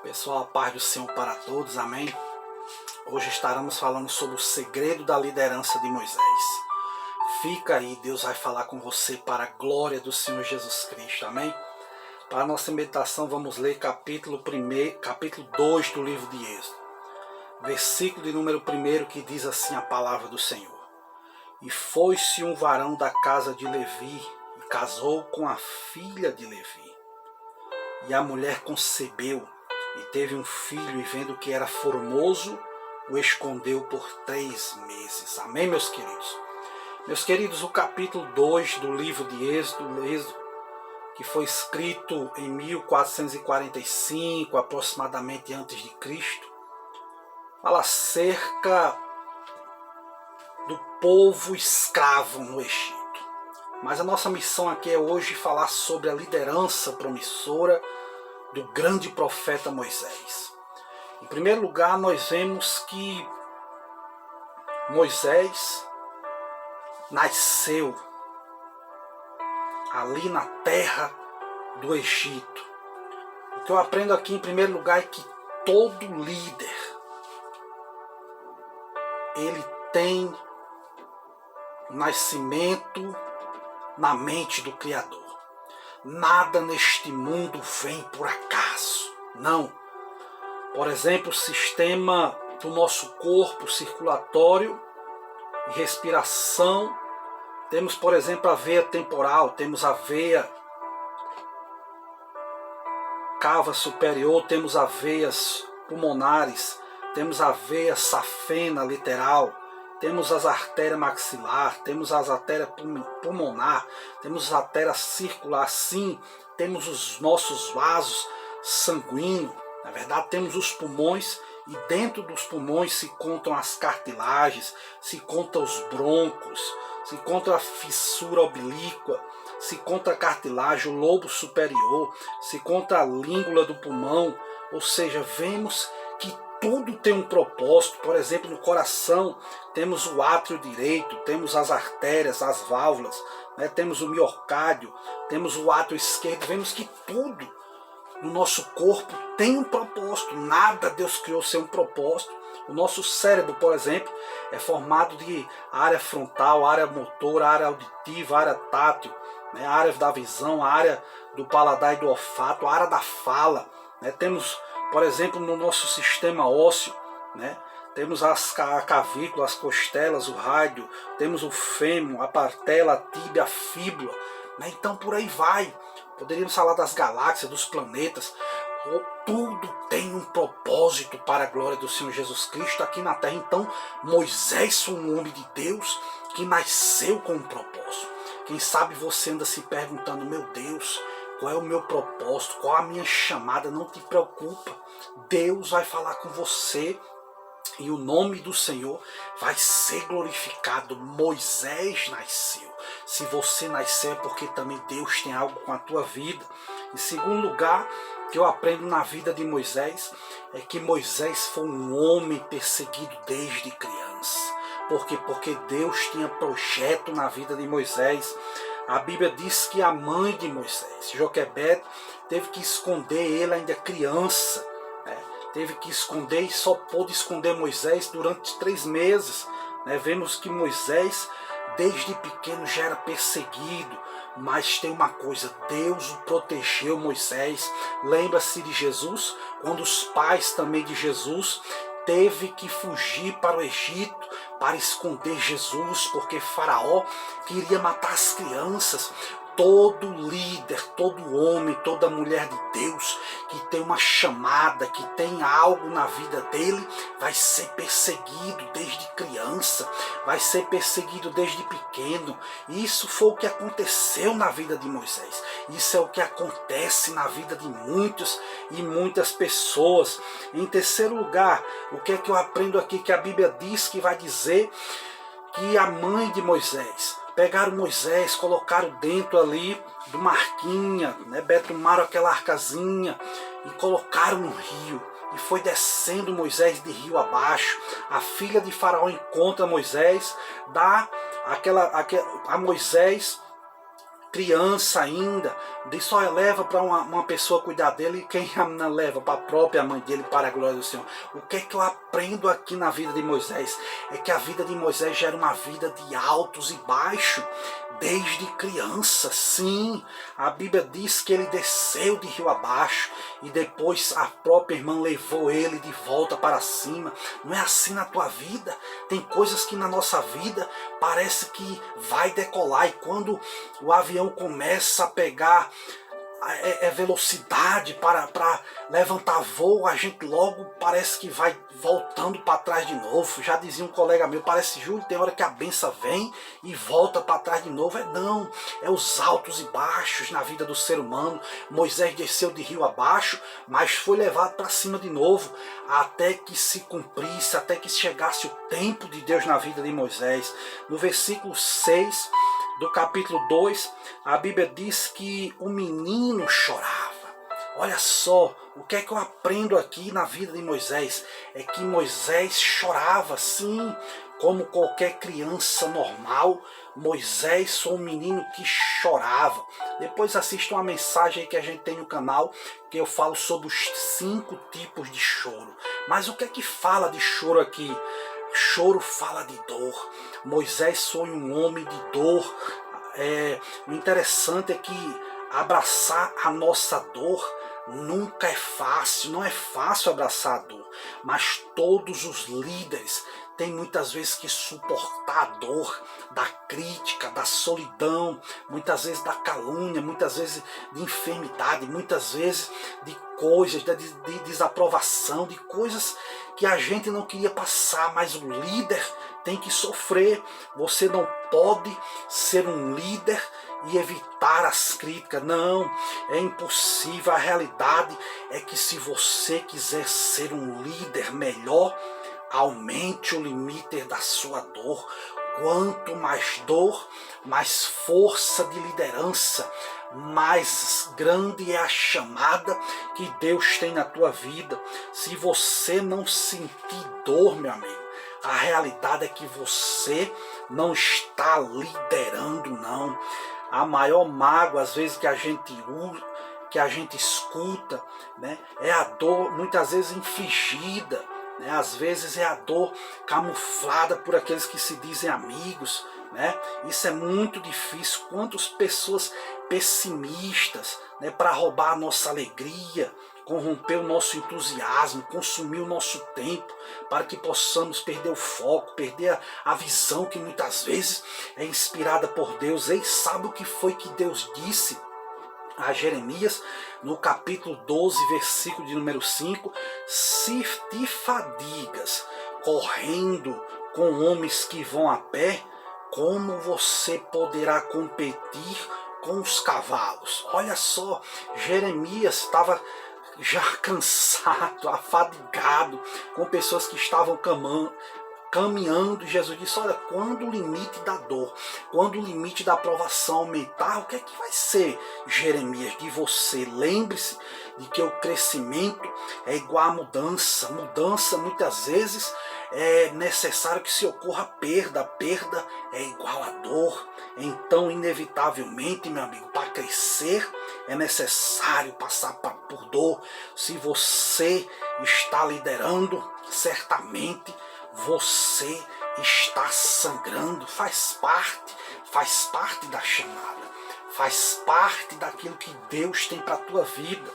Pessoal, a paz do Senhor para todos, amém? Hoje estaremos falando sobre o segredo da liderança de Moisés. Fica aí, Deus vai falar com você para a glória do Senhor Jesus Cristo, amém? Para a nossa meditação vamos ler capítulo 2 do livro de Êxodo. Versículo de número 1 que diz assim a palavra do Senhor. E foi-se um varão da casa de Levi e casou com a filha de Levi. E a mulher concebeu e teve um filho, e vendo que era formoso, o escondeu por 3 meses. Amém, meus queridos? Meus queridos, o capítulo 2 do livro de Êxodo, que foi escrito em 1445, aproximadamente antes de Cristo, fala acerca do povo escravo no Egito. Mas a nossa missão aqui é hoje falar sobre a liderança promissora do grande profeta Moisés. Em primeiro lugar, nós vemos que Moisés nasceu ali na terra do Egito. O que eu aprendo aqui em primeiro lugar é que todo líder, ele tem nascimento na mente do Criador. Nada neste mundo vem por acaso, não. Por exemplo, o sistema do nosso corpo circulatório e respiração. Temos, por exemplo, a veia temporal, temos a veia cava superior, temos as veias pulmonares, temos a veia safena literal, temos as artérias maxilar, temos as artérias pulmonar, temos as artérias circular, sim, temos os nossos vasos sanguíneos, na verdade temos os pulmões, e dentro dos pulmões se contam as cartilagens, se contam os broncos, se conta a fissura oblíqua, se conta a cartilagem, o lobo superior, se conta a língula do pulmão, ou seja, vemos que tudo tem um propósito. Por exemplo, no coração temos o átrio direito, temos as artérias, as válvulas, né? Temos o miocárdio, temos o átrio esquerdo. Vemos que tudo no nosso corpo tem um propósito. Nada Deus criou sem um propósito. O nosso cérebro, por exemplo, é formado de área frontal, área motora, área auditiva, área tátil, né? A área da visão, a área do paladar e do olfato, a área da fala, né? Temos, por exemplo, no nosso sistema ósseo, né? Temos a cavícula, as costelas, o rádio, temos o fêmur, a patela, a tíbia, a fíbula, né? Então por aí vai. Poderíamos falar das galáxias, dos planetas. Tudo tem um propósito para a glória do Senhor Jesus Cristo aqui na terra. Então Moisés foi um homem de Deus que nasceu com um propósito. Quem sabe você anda se perguntando: meu Deus, qual é o meu propósito? Qual a minha chamada? Não te preocupa. Deus vai falar com você e o nome do Senhor vai ser glorificado. Moisés nasceu. Se você nasceu é porque também Deus tem algo com a tua vida. Em segundo lugar, que eu aprendo na vida de Moisés é que Moisés foi um homem perseguido desde criança. Por quê? Porque Deus tinha projeto na vida de Moisés. A Bíblia diz que a mãe de Moisés, Joquebede, teve que esconder ele ainda criança. Teve que esconder e só pôde esconder Moisés durante 3 meses. Vemos que Moisés, desde pequeno, já era perseguido. Mas tem uma coisa, Deus o protegeu, Moisés. Lembra-se de Jesus, quando os pais também de Jesus teve que fugir para o Egito para esconder Jesus, porque Faraó queria matar as crianças. Todo líder, todo homem, toda mulher de Deus que tem uma chamada, que tem algo na vida dele, vai ser perseguido desde criança, vai ser perseguido desde pequeno. Isso foi o que aconteceu na vida de Moisés. Isso é o que acontece na vida de muitos e muitas pessoas. Em terceiro lugar, o que é que eu aprendo aqui? Que a Bíblia diz que vai dizer que a mãe de Moisés, pegaram Moisés, colocaram dentro ali de uma arquinha, betumaram aquela arcazinha e colocaram no rio. E foi descendo Moisés de rio abaixo. A filha de Faraó encontra Moisés, dá a Moisés criança ainda, disse, olha, leva para uma pessoa cuidar dele, e quem a menina leva para a própria mãe dele, para a glória do Senhor. O que é que eu aprendo aqui na vida de Moisés? É que a vida de Moisés já era uma vida de altos e baixos, desde criança. Sim, a Bíblia diz que ele desceu de rio abaixo, e depois a própria irmã levou ele de volta para cima. Não é assim na tua vida? Tem coisas que na nossa vida parece que vai decolar, e quando o avião começa a pegar velocidade para levantar voo, a gente logo parece que vai voltando para trás de novo. Já dizia um colega meu, parece, Júlio, tem hora que a benção vem e volta para trás de novo. Não, é os altos e baixos na vida do ser humano. Moisés desceu de rio abaixo, mas foi levado para cima de novo, até que se cumprisse, até que chegasse o tempo de Deus na vida de Moisés. No versículo 6 do capítulo 2, a Bíblia diz que o menino chorava. Olha só, o que é que eu aprendo aqui na vida de Moisés? É que Moisés chorava, sim, como qualquer criança normal. Moisés foi um menino que chorava. Depois assista uma mensagem que a gente tem no canal, que eu falo sobre os 5 tipos de choro. Mas o que é que fala de choro aqui? Choro fala de dor. Moisés foi um homem de dor. O interessante é que abraçar a nossa dor nunca é fácil. Não é fácil abraçar a dor. Mas todos os líderes têm muitas vezes que suportar a dor da crítica, da solidão, muitas vezes da calúnia, muitas vezes de enfermidade, muitas vezes de coisas, de desaprovação, de coisas que a gente não queria passar, mas o líder tem que sofrer. Você não pode ser um líder e evitar as críticas. Não, é impossível. A realidade é que se você quiser ser um líder melhor, aumente o limite da sua dor. Quanto mais dor, mais força de liderança, mais grande é a chamada que Deus tem na tua vida. Se você não sentir dor, meu amigo, a realidade é que você não está liderando, não. A maior mágoa, às vezes, que a gente escuta, né, é a dor, muitas vezes infligida. Às vezes é a dor camuflada por aqueles que se dizem amigos, né? Isso é muito difícil. Quantas pessoas pessimistas, né, para roubar a nossa alegria, corromper o nosso entusiasmo, consumir o nosso tempo, para que possamos perder o foco, perder a visão que muitas vezes é inspirada por Deus. E sabe o que foi que Deus disse a Jeremias, no capítulo 12, versículo de número 5, se te fadigas correndo com homens que vão a pé, como você poderá competir com os cavalos? Olha só, Jeremias estava já cansado, afadigado, com pessoas que estavam caminhando. Jesus disse, olha, quando o limite da dor, quando o limite da provação aumentar, o que é que vai ser, Jeremias, de você? Lembre-se de que o crescimento é igual à mudança. Mudança, muitas vezes, é necessário que se ocorra perda. Perda é igual a dor. Então, inevitavelmente, meu amigo, para crescer é necessário passar por dor. Se você está liderando, certamente você está sangrando. Faz parte da chamada, faz parte daquilo que Deus tem para a tua vida.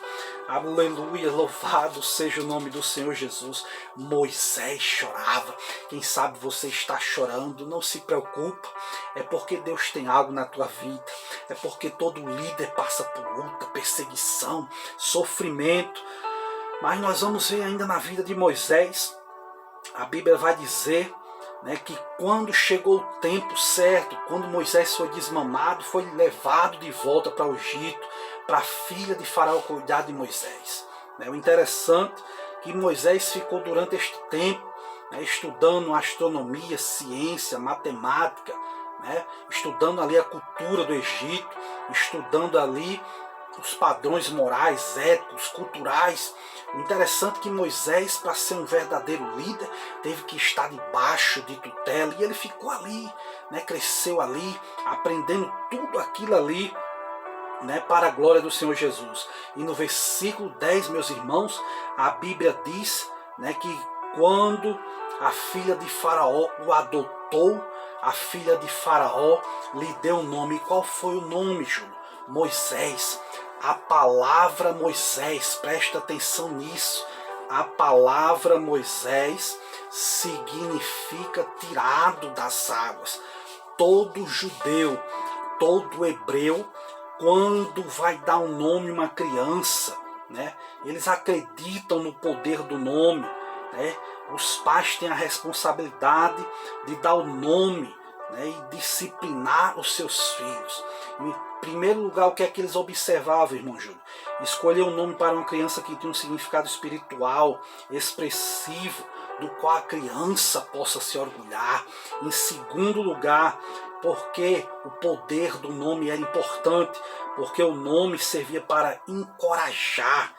Aleluia, louvado seja o nome do Senhor Jesus. Moisés chorava. Quem sabe você está chorando, não se preocupa, é porque Deus tem algo na tua vida, é porque todo líder passa por luta, perseguição, sofrimento. Mas nós vamos ver ainda na vida de Moisés, a Bíblia vai dizer, né, que quando chegou o tempo certo, quando Moisés foi desmamado, foi levado de volta para o Egito, para a filha de Faraó cuidar de Moisés. O interessante é que Moisés ficou durante este tempo, né, estudando astronomia, ciência, matemática, né, estudando ali a cultura do Egito, estudando ali os padrões morais, éticos, culturais. O interessante é que Moisés, para ser um verdadeiro líder, teve que estar debaixo de tutela, e ele ficou ali, né, cresceu ali, aprendendo tudo aquilo ali né, para a glória do Senhor Jesus. E no versículo 10, meus irmãos, a Bíblia diz, né, que quando a filha de Faraó o adotou, a filha de Faraó lhe deu um nome. E qual foi o nome, Júlio? Moisés. A palavra Moisés, presta atenção nisso, a palavra Moisés significa tirado das águas. Todo judeu, todo hebreu, quando vai dar um nome a uma criança, né, eles acreditam no poder do nome, né? Os pais têm a responsabilidade de dar o nome, né, e disciplinar os seus filhos. Em primeiro lugar, o que é que eles observavam, irmão Júlio? Escolher um nome para uma criança que tem um significado espiritual, expressivo, do qual a criança possa se orgulhar. Em segundo lugar, porque o poder do nome era importante, porque o nome servia para encorajar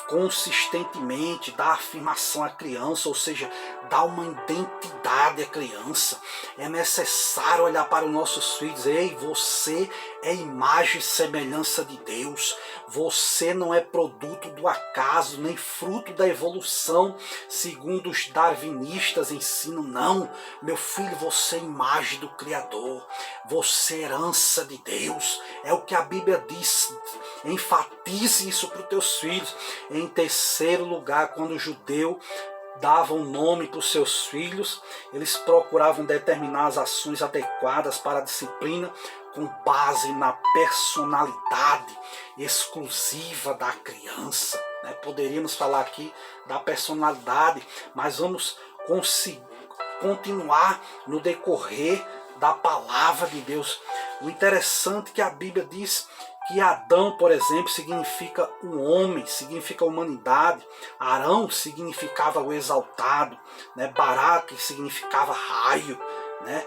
consistentemente, dar afirmação à criança, ou seja, dar uma identidade à criança. É necessário olhar para os nossos filhos: ei, você é imagem e semelhança de Deus, você não é produto do acaso, nem fruto da evolução, segundo os darwinistas ensinam. Não, meu filho, você é imagem do Criador, você é herança de Deus, é o que a Bíblia diz. Enfatize isso para os teus filhos. Em terceiro lugar, quando o judeu dava um nome para os seus filhos, eles procuravam determinar as ações adequadas para a disciplina com base na personalidade exclusiva da criança, né? Poderíamos falar aqui da personalidade, mas vamos continuar no decorrer da palavra de Deus. O interessante é que a Bíblia diz que Adão, por exemplo, significa um homem, significa humanidade. Arão significava o exaltado, né? Baraque significava raio, né?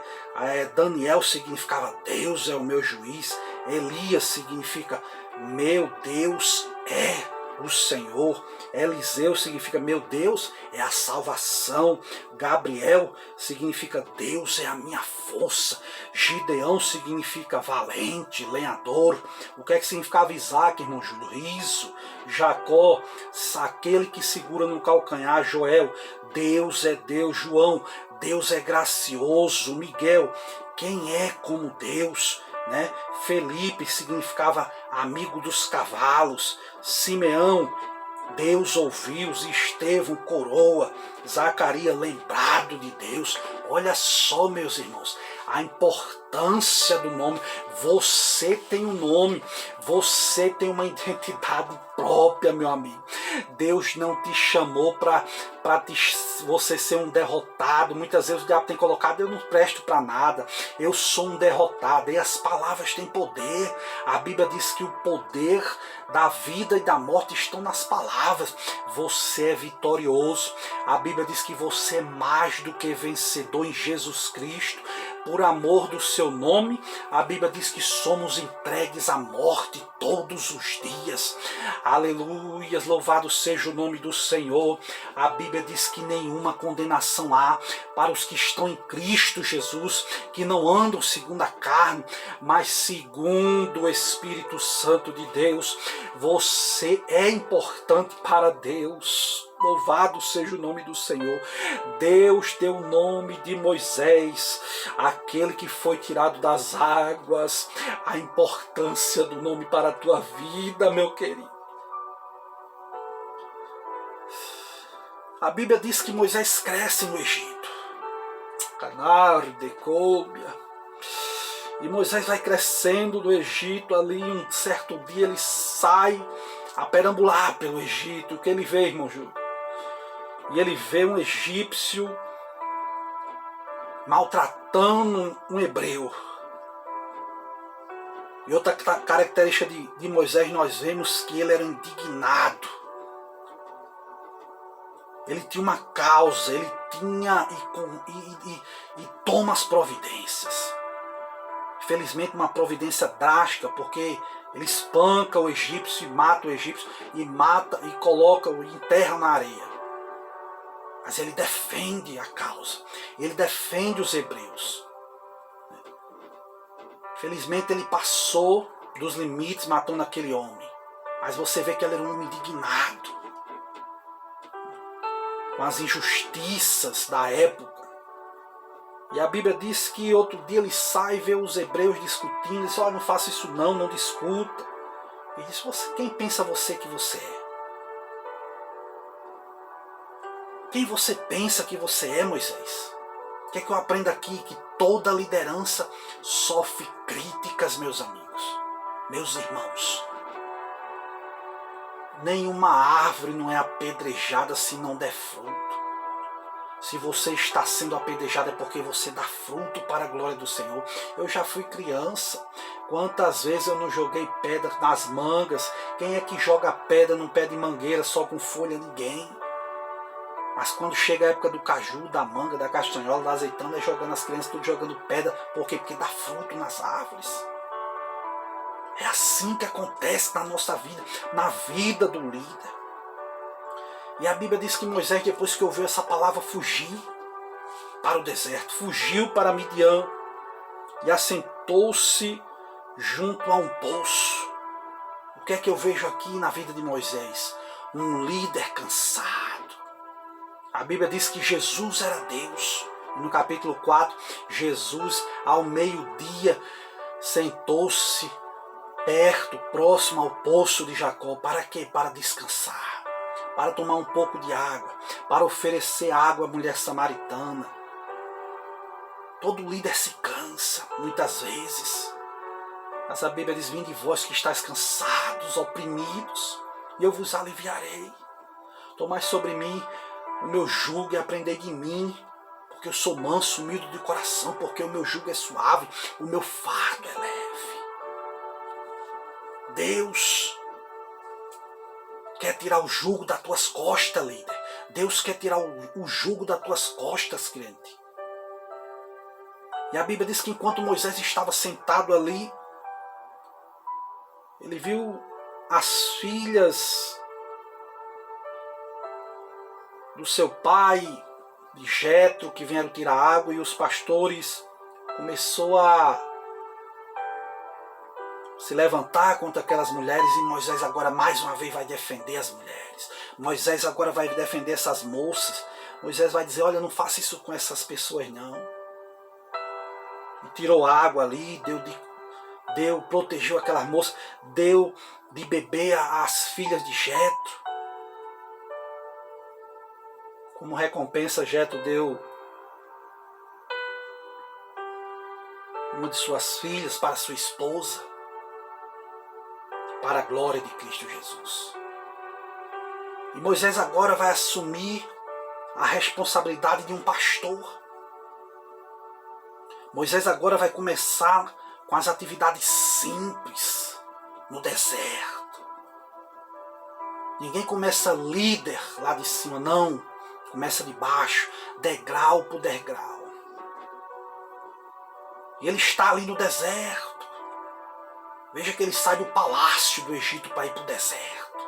Daniel significava Deus é o meu juiz. Elias significa meu Deus é o Senhor. Eliseu significa meu Deus é a salvação. Gabriel significa Deus é a minha força. Gideão significa valente, lenhador. O que é que significava Isaac, irmão Júlio? Riso. Jacó, aquele que segura no calcanhar. Joel, Deus é Deus. João, Deus é gracioso. Miguel, quem é como Deus? Né? Felipe significava amigo dos cavalos. Simeão, Deus ouviu-os. Estevão, coroa. Zacarias, lembrado de Deus. Olha só, meus irmãos, a importância do nome. Você tem um nome, você tem uma identidade própria, meu amigo. Deus não te chamou para você ser um derrotado. Muitas vezes o diabo tem colocado: eu não presto para nada, eu sou um derrotado. E as palavras têm poder. A Bíblia diz que o poder da vida e da morte estão nas palavras. Você é vitorioso. A Bíblia diz que você é mais do que vencedor em Jesus Cristo. Por amor do seu nome, a Bíblia diz que somos entregues à morte todos os dias. Aleluia, louvado seja o nome do Senhor. A Bíblia diz que nenhuma condenação há para os que estão em Cristo Jesus, que não andam segundo a carne, mas segundo o Espírito Santo de Deus. Você é importante para Deus. Louvado seja o nome do Senhor. Deus deu o nome de Moisés, aquele que foi tirado das águas. A importância do nome para a tua vida, meu querido. A Bíblia diz que Moisés cresce no Egito. Canar, Decóbia. E Moisés vai crescendo no Egito. Ali um certo dia ele sai a perambular pelo Egito. O que ele vê, irmão Júlio? E ele vê um egípcio maltratando um hebreu. E outra característica de Moisés, nós vemos que ele era indignado. Ele tinha uma causa, ele tinha e toma as providências. Infelizmente uma providência drástica, porque ele espanca o egípcio e mata o egípcio, e mata e coloca, o enterra na areia. Mas ele defende a causa, ele defende os hebreus. Felizmente ele passou dos limites matando aquele homem. Mas você vê que ele era um homem indignado com as injustiças da época. E a Bíblia diz que outro dia ele sai e vê os hebreus discutindo. Ele diz, olha, não faça isso não discuta. Ele diz, quem pensa você que você é? Quem você pensa que você é, Moisés? O que é que eu aprendo aqui? Que toda liderança sofre críticas, meus amigos, meus irmãos. Nenhuma árvore não é apedrejada se não der fruto. Se você está sendo apedrejado é porque você dá fruto para a glória do Senhor. Eu já fui criança. Quantas vezes eu não joguei pedra nas mangas? Quem é que joga pedra num pé de mangueira só com folha? Ninguém. Mas quando chega a época do caju, da manga, da castanhola, da azeitona, é jogando as crianças tudo jogando pedra. Por quê? Porque dá fruto nas árvores. É assim que acontece na nossa vida, na vida do líder. E a Bíblia diz que Moisés, depois que ouviu essa palavra, fugiu para o deserto, fugiu para Midian e assentou-se junto a um poço. O que é que eu vejo aqui na vida de Moisés? Um líder cansado. A Bíblia diz que Jesus era Deus. No capítulo 4, Jesus, ao meio-dia, sentou-se perto, próximo ao poço de Jacó. Para quê? Para descansar. Para tomar um pouco de água. Para oferecer água à mulher samaritana. Todo líder se cansa, muitas vezes. Mas a Bíblia diz, vinde vós que estáis cansados, oprimidos, e eu vos aliviarei. Tomai sobre mim o meu jugo e aprendei de mim, porque eu sou manso, humilde de coração, porque o meu jugo é suave, o meu fardo é leve. Deus quer tirar o jugo das tuas costas, líder. Deus quer tirar o jugo das tuas costas, crente. E a Bíblia diz que enquanto Moisés estava sentado ali, ele viu as filhas do seu pai, de Jetro, que vieram tirar água, e os pastores começou a se levantar contra aquelas mulheres, e Moisés agora mais uma vez vai defender as mulheres. Moisés agora vai defender essas moças. Moisés vai dizer, olha, não faça isso com essas pessoas não. E tirou água ali, protegeu aquelas moças, deu de beber às filhas de Jetro. Como recompensa, Jetro deu uma de suas filhas para sua esposa, para a glória de Cristo Jesus. E Moisés agora vai assumir a responsabilidade de um pastor. Moisés agora vai começar com as atividades simples no deserto. Ninguém começa líder lá de cima, não. Começa de baixo, degrau por degrau. E ele está ali no deserto. Veja que ele sai do palácio do Egito para ir para o deserto.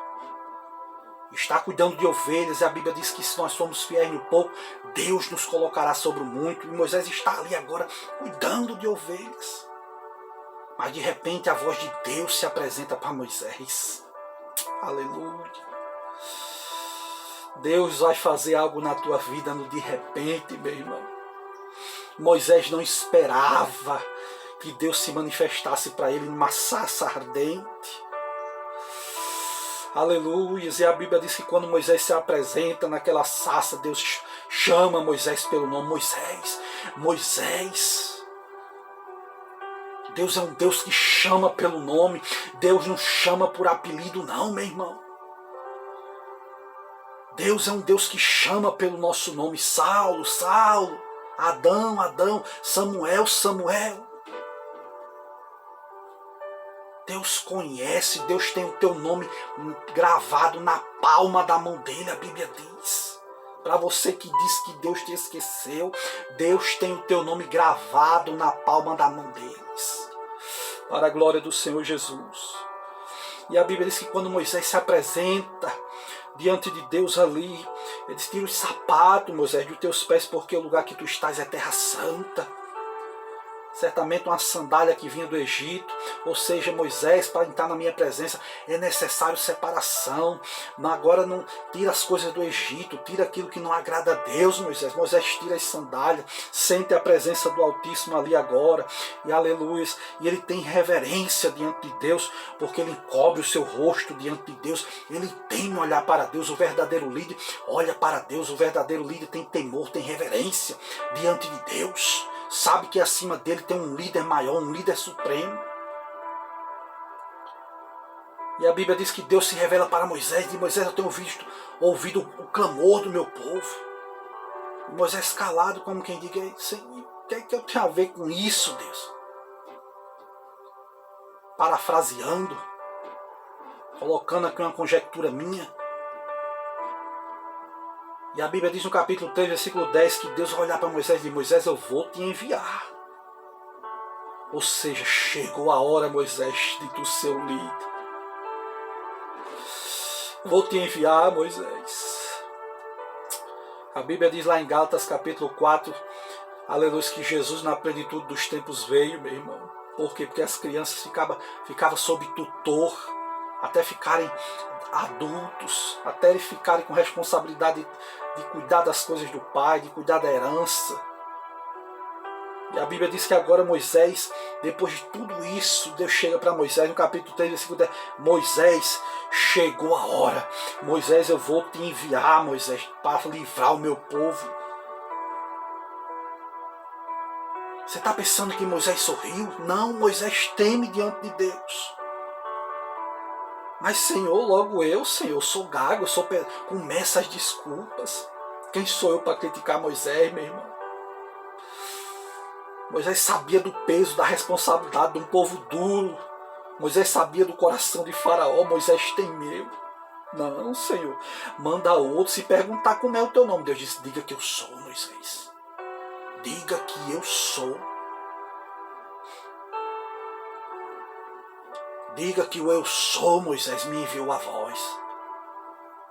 Está cuidando de ovelhas, e a Bíblia diz que se nós formos fiéis no pouco, Deus nos colocará sobre o muito. E Moisés está ali agora cuidando de ovelhas. Mas de repente a voz de Deus se apresenta para Moisés. Aleluia. Deus vai fazer algo na tua vida no de repente, meu irmão. Moisés não esperava que Deus se manifestasse para ele numa sarça ardente. Aleluia. E a Bíblia diz que quando Moisés se apresenta naquela sarça, Deus chama Moisés pelo nome. Moisés, Moisés. Deus é um Deus que chama pelo nome. Deus não chama por apelido não, meu irmão. Deus é um Deus que chama pelo nosso nome. Saulo, Saulo. Adão, Adão. Samuel, Samuel. Deus conhece, Deus tem o teu nome gravado na palma da mão dele, a Bíblia diz. Para você que diz que Deus te esqueceu, Deus tem o teu nome gravado na palma da mão deles. Para a glória do Senhor Jesus. E a Bíblia diz que quando Moisés se apresenta diante de Deus ali, ele diz, tira os sapatos, Moisés, dos teus pés, porque o lugar que tu estás é terra santa. certamente uma sandália que vinha do Egito. Ou seja, Moisés, para entrar na minha presença, é necessário separação. Agora não tira as coisas do Egito, tira aquilo que não agrada a Deus, Moisés. Moisés tira as sandálias, sente a presença do Altíssimo ali agora, e aleluia. E ele tem reverência diante de Deus, porque ele encobre o seu rosto diante de Deus. Ele teme olhar para Deus. O verdadeiro líder olha para Deus. O verdadeiro líder tem temor, tem reverência diante de Deus. Sabe que acima dele tem um líder maior, um líder supremo. E a Bíblia diz que Deus se revela para Moisés. E Moisés, eu tenho ouvido o clamor do meu povo. E Moisés calado, como quem diga, o que é que eu tenho a ver com isso, Deus? Parafraseando, colocando aqui uma conjectura minha. E a Bíblia diz no capítulo 3, versículo 10, que Deus vai olhar para Moisés e diz: Moisés, eu vou te enviar. Ou seja, chegou a hora, Moisés, de tu ser o líder. Vou te enviar, Moisés. A Bíblia diz lá em Gálatas capítulo 4, aleluia, que Jesus na plenitude dos tempos veio, meu irmão. Por quê? Porque as crianças ficavam sob tutor, até ficarem adultos, até eles ficarem com responsabilidade de cuidar das coisas do pai, de cuidar da herança. E a Bíblia diz que agora Moisés, depois de tudo isso, Deus chega para Moisés, no capítulo 3, versículo 10, Moisés, chegou a hora. Moisés, eu vou te enviar, Moisés, para livrar o meu povo. Você está pensando que Moisés sorriu? Não, Moisés teme diante de Deus. Mas Senhor, logo eu, Senhor, sou gago, começa as desculpas. Quem sou eu para criticar Moisés, meu irmão? Moisés sabia do peso, da responsabilidade de um povo duro. Moisés sabia do coração de Faraó. Moisés temeu. Não, Senhor, manda outro. Se perguntar como é o teu nome, Deus disse: diga que eu sou, Moisés. Diga que eu sou. Diga que o eu sou, Moisés, me enviou a voz.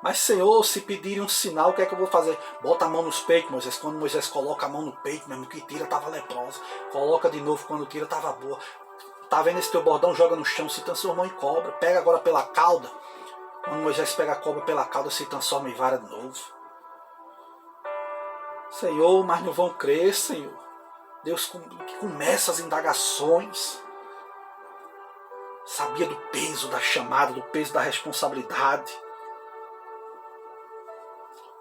Mas, Senhor, se pedirem um sinal, o que é que eu vou fazer? Bota a mão nos peitos, Moisés. Quando Moisés coloca a mão no peito, mesmo que tira, estava leprosa. Coloca de novo, quando tira, estava boa. Tá vendo esse teu bordão? Joga no chão, se transformou em cobra. Pega agora pela cauda. Quando Moisés pega a cobra pela cauda, se transforma em vara de novo. Senhor, mas não vão crer, Senhor. Deus que começa as indagações. Sabia do peso da chamada, do peso da responsabilidade.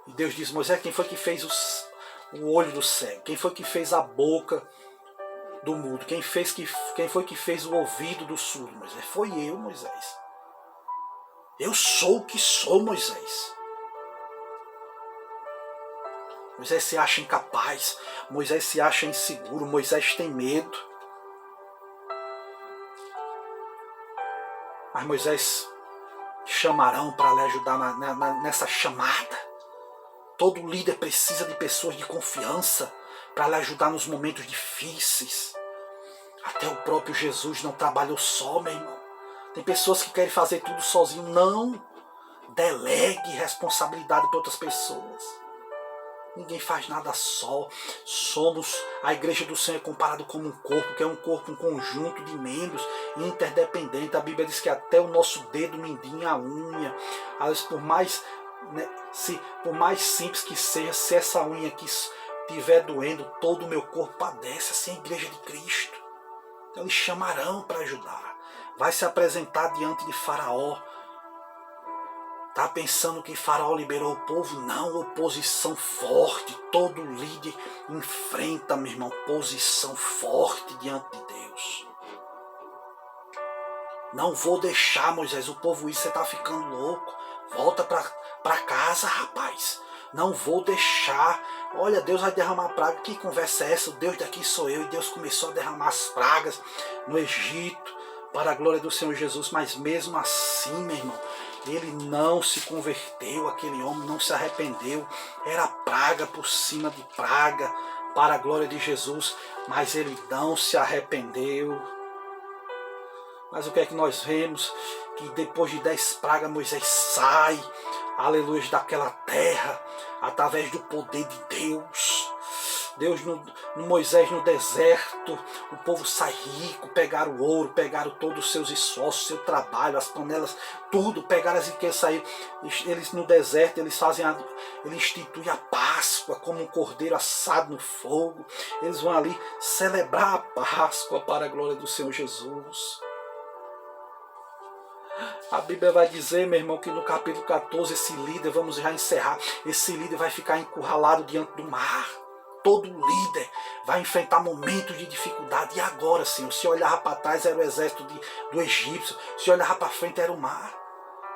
E Deus diz: Moisés, quem foi que fez o olho do cego? Quem foi que fez a boca do mudo? Quem foi que fez o ouvido do surdo, Moisés? Foi eu, Moisés. Eu sou o que sou, Moisés. Moisés se acha incapaz. Moisés se acha inseguro. Moisés tem medo. Mas Moisés chamarão para lhe ajudar nessa chamada. Todo líder precisa de pessoas de confiança para lhe ajudar nos momentos difíceis. Até o próprio Jesus não trabalhou só, meu irmão. Tem pessoas que querem fazer tudo sozinho. Não. Delegue responsabilidade para outras pessoas. Ninguém faz nada só. Somos a igreja do Senhor comparado como um corpo, que é um corpo, um conjunto de membros interdependente. A Bíblia diz que até o nosso dedo mindinho, a unha, por mais simples que seja, se essa unha aqui estiver doendo, todo o meu corpo padece. Assim é a igreja de Cristo. Então eles chamarão para ajudar. Vai se apresentar diante de Faraó. Está pensando que Faraó liberou o povo? Não, oposição forte. Todo líder enfrenta, meu irmão, posição forte diante de Deus. Não vou deixar, Moisés, o povo isso, você está ficando louco. Volta para casa, rapaz. Não vou deixar. Olha, Deus vai derramar praga. Que conversa é essa? O Deus daqui sou eu. E Deus começou a derramar as pragas no Egito, para a glória do Senhor Jesus. Mas mesmo assim, meu irmão, ele não se converteu, aquele homem não se arrependeu. Era praga por cima de praga, para a glória de Jesus. Mas ele não se arrependeu. Mas o que é que nós vemos? Que depois de 10 pragas, Moisés sai, aleluia, daquela terra, através do poder de Deus. Deus, no Moisés no deserto, o povo sai rico, pegaram o ouro, pegaram todos os seus esforços, seu trabalho, as panelas, tudo, pegaram as riquezas, saíram. Eles no deserto, eles instituem a Páscoa como um cordeiro assado no fogo. Eles vão ali celebrar a Páscoa para a glória do Senhor Jesus. A Bíblia vai dizer, meu irmão, que no capítulo 14, esse líder, vamos já encerrar, esse líder vai ficar encurralado diante do mar. Todo líder vai enfrentar momentos de dificuldade. E agora, Senhor, se olhar para trás era o exército do egípcio, se olhar para frente era o mar.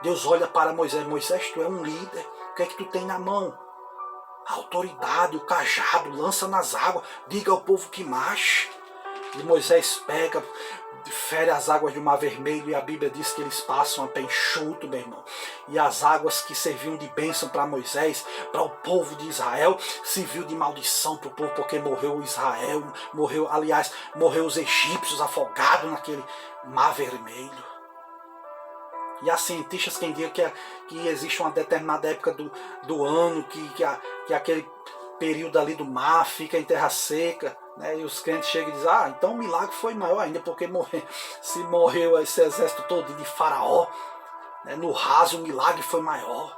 Deus olha para Moisés: Moisés, tu é um líder, o que é que tu tem na mão? A autoridade, o cajado, lança nas águas, diga ao povo que marche. E Moisés pega, fere as águas do Mar Vermelho, e a Bíblia diz que eles passam a pé enxuto, meu irmão. E as águas que serviam de bênção para Moisés, para o povo de Israel, serviu de maldição para o povo, porque morreu Israel, morreu os egípcios afogados naquele Mar Vermelho. E há cientistas que dizem que existe uma determinada época do ano que aquele período ali do mar fica em terra seca, né? E os crentes chegam e dizem: então o milagre foi maior ainda, porque se morreu esse exército todo de Faraó, né? No raso o milagre foi maior.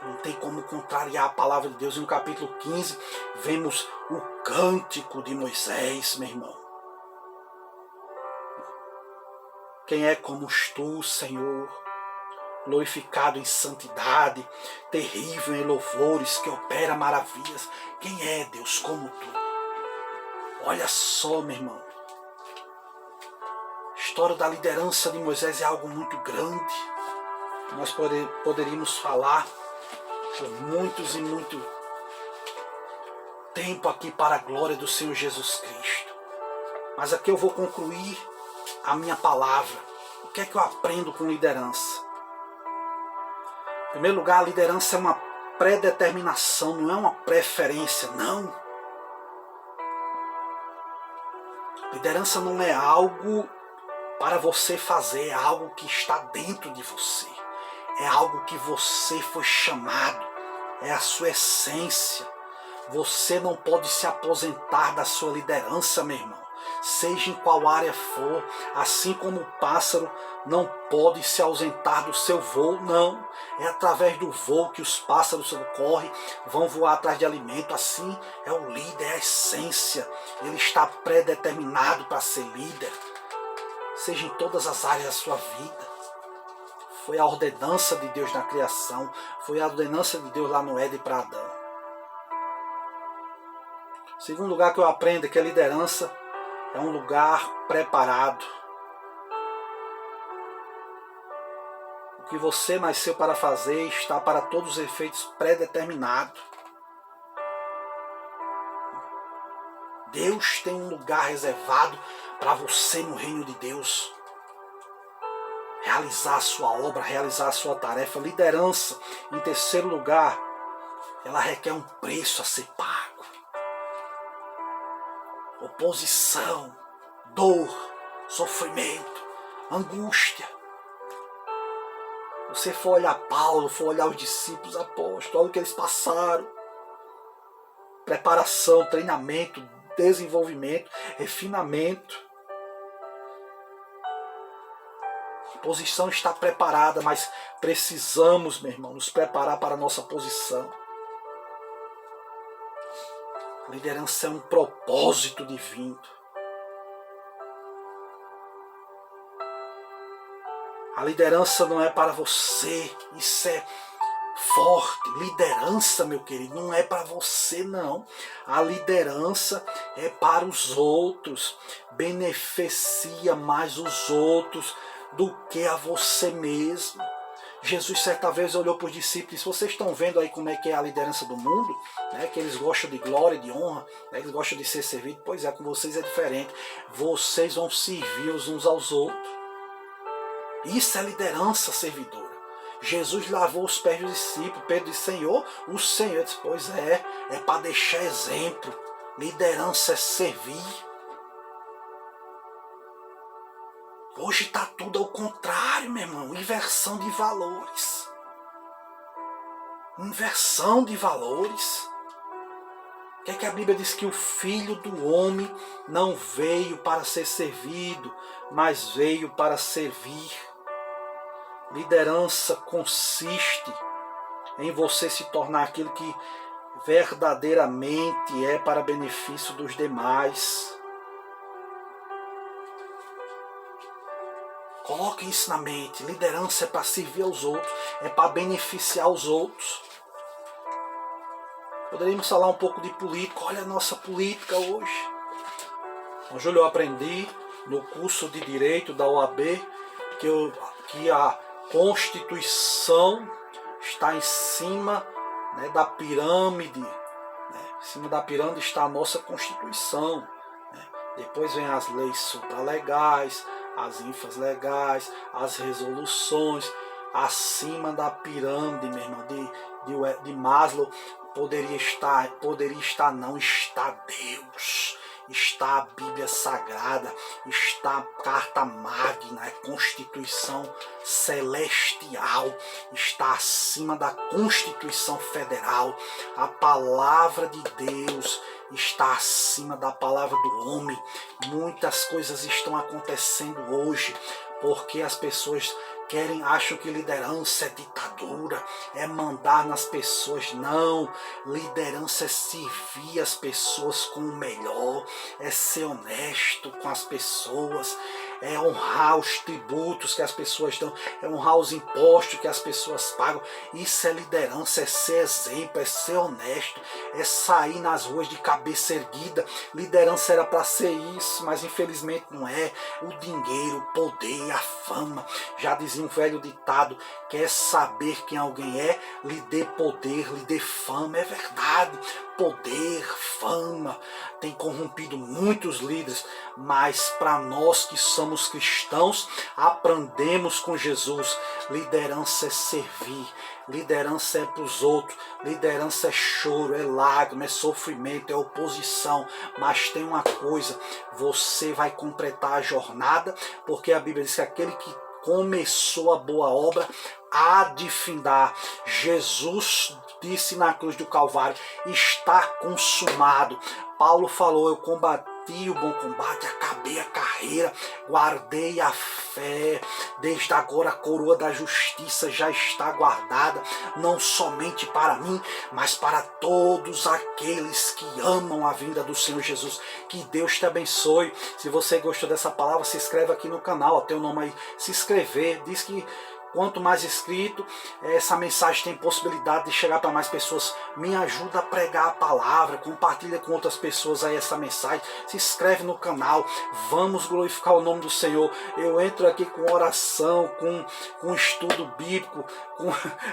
Não tem como contrariar a palavra de Deus. E no capítulo 15 vemos o cântico de Moisés, meu irmão. Quem é como tu, Senhor, glorificado em santidade, terrível em louvores, que opera maravilhas. Quem é, Deus, como tu? Olha só, meu irmão. A história da liderança de Moisés é algo muito grande. Nós poderíamos falar por muitos e muito tempo aqui para a glória do Senhor Jesus Cristo. Mas aqui eu vou concluir a minha palavra. O que é que eu aprendo com liderança? Em primeiro lugar, a liderança é uma predeterminação, não é uma preferência, não. Liderança não é algo para você fazer, é algo que está dentro de você. É algo que você foi chamado, é a sua essência. Você não pode se aposentar da sua liderança, meu irmão. Seja em qual área for, assim como o pássaro não pode se ausentar do seu voo, não. É através do voo que os pássaros correm, vão voar atrás de alimento. Assim é o líder, é a essência. Ele está predeterminado para ser líder, seja em todas as áreas da sua vida. Foi a ordenança de Deus na criação, foi a ordenança de Deus lá no Éden para Adão. Segundo lugar que eu aprendo é que a liderança é um lugar preparado. O que você nasceu para fazer está para todos os efeitos predeterminado. Deus tem um lugar reservado para você no reino de Deus. Realizar a sua obra, realizar a sua tarefa. Liderança, em terceiro lugar, ela requer um preço a ser pago. Oposição, dor, sofrimento, angústia. Você for olhar Paulo, for olhar os discípulos, apóstolos, olha o que eles passaram. Preparação, treinamento, desenvolvimento, refinamento. A posição está preparada, mas precisamos, meu irmão, nos preparar para a nossa posição. A liderança é um propósito divino. A liderança não é para você, isso é forte. Liderança, meu querido, não é para você, não. A liderança é para os outros. Beneficia mais os outros do que a você mesmo. Jesus certa vez olhou para os discípulos e disse: vocês estão vendo aí como é que é a liderança do mundo? Né? Que eles gostam de glória, de honra, né? Eles gostam de ser servidos. Pois é, com vocês é diferente. Vocês vão servir uns aos outros. Isso é liderança servidora. Jesus lavou os pés dos discípulos. Pedro disse: Senhor, o Senhor disse: pois é para deixar exemplo. Liderança é servir. Hoje está tudo ao contrário, meu irmão. Inversão de valores. Inversão de valores. O que é que a Bíblia diz? Que o Filho do Homem não veio para ser servido, mas veio para servir. Liderança consiste em você se tornar aquilo que verdadeiramente é para benefício dos demais. Coloque isso na mente. Liderança é para servir aos outros, é para beneficiar os outros. Poderíamos falar um pouco de política. Olha a nossa política hoje. Júlio, eu aprendi no curso de Direito da OAB que a Constituição está em cima, né, da pirâmide. Né? Em cima da pirâmide está a nossa Constituição. Né? Depois vem as leis supralegais, as infralegais, as resoluções. Acima da pirâmide, meu irmão, de Maslow, poderia estar não, está Deus. Está a Bíblia Sagrada, está a Carta Magna, a Constituição Celestial, está acima da Constituição Federal. A Palavra de Deus está acima da palavra do homem. Muitas coisas estão acontecendo hoje porque as pessoas acham que liderança é ditadura, é mandar nas pessoas. Não, liderança é servir as pessoas com o melhor, é ser honesto com as pessoas, é honrar os tributos que as pessoas dão, é honrar os impostos que as pessoas pagam. Isso é liderança, é ser exemplo, é ser honesto, é sair nas ruas de cabeça erguida. Liderança era para ser isso, mas infelizmente não é. O dinheiro, o poder, a fama. Já dizia um velho ditado: quer saber quem alguém é? Lhe dê poder, lhe dê fama. É verdade. Poder, fama tem corrompido muitos líderes, mas para nós que somos cristãos, aprendemos com Jesus. Liderança é servir, liderança é para os outros, liderança é choro, é lágrima, é sofrimento, é oposição. Mas tem uma coisa: você vai completar a jornada, porque a Bíblia diz que aquele que começou a boa obra há de findar. Jesus disse na cruz do Calvário: está consumado. Paulo falou: eu combati o bom combate, acabei a carreira, guardei a fé. Desde agora a coroa da justiça já está guardada, não somente para mim, mas para todos aqueles que amam a vinda do Senhor Jesus. Que Deus te abençoe. Se você gostou dessa palavra, se inscreve aqui no canal, tem o nome aí, se inscrever. Diz que quanto mais inscrito, essa mensagem tem possibilidade de chegar para mais pessoas. Me ajuda a pregar a palavra, compartilha com outras pessoas aí essa mensagem. Se inscreve no canal, vamos glorificar o nome do Senhor. Eu entro aqui com oração, com estudo bíblico,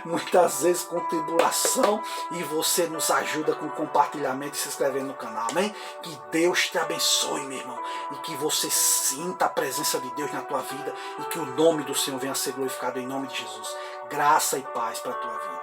muitas vezes com tribulação, e você nos ajuda com compartilhamento e se inscrevendo no canal, amém? Que Deus te abençoe, meu irmão, e que você sinta a presença de Deus na tua vida, e que o nome do Senhor venha a ser glorificado em nome de Jesus. Graça e paz para a tua vida.